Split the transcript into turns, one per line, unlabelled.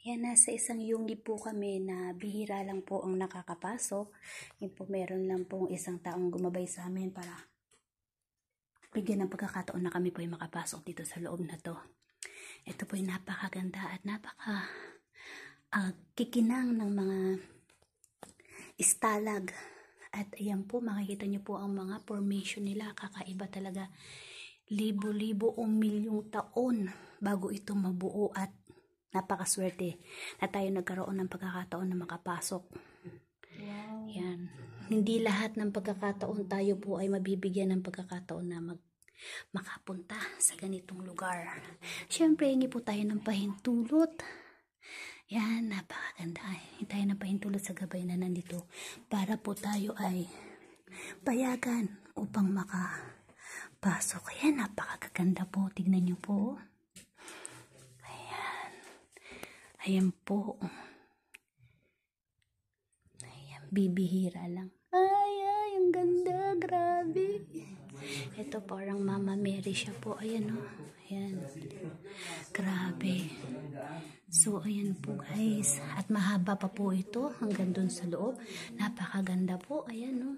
Yan, nasa isang yunggi po kami na bihira lang po ang nakakapasok. Yan po, meron lang pong isang taong gumabay sa amin para bigyan ng pagkakataon na kami po ay makapasok dito sa loob na to. Ito po ay napakaganda at kikinang ng mga stalag. At ayan po, makikita nyo po ang mga formation nila. Kakaiba talaga. Libo-libo o milyong taon bago ito mabuo at napakaswerte na tayo nagkaroon ng pagkakataon na makapasok. Wow. Yan. Hindi lahat ng pagkakataon tayo po ay mabibigyan ng pagkakataon na makapunta sa ganitong lugar. Siyempre, hindi po tayo ng pahintulot. Yan, napakaganda. Hindi tayo ng pahintulot sa gabay na nandito para po tayo ay payagan upang makapasok. Yan, napakaganda po. Tignan nyo po. Ayan po. Ayan, bibihira lang. Ay, ang ganda. Grabe. Ito parang Mama Mary siya po. Ayan o. Ayan. Grabe. So, ayan po guys. At mahaba pa po ito hanggang dun sa loob. Napakaganda po. Ayan o.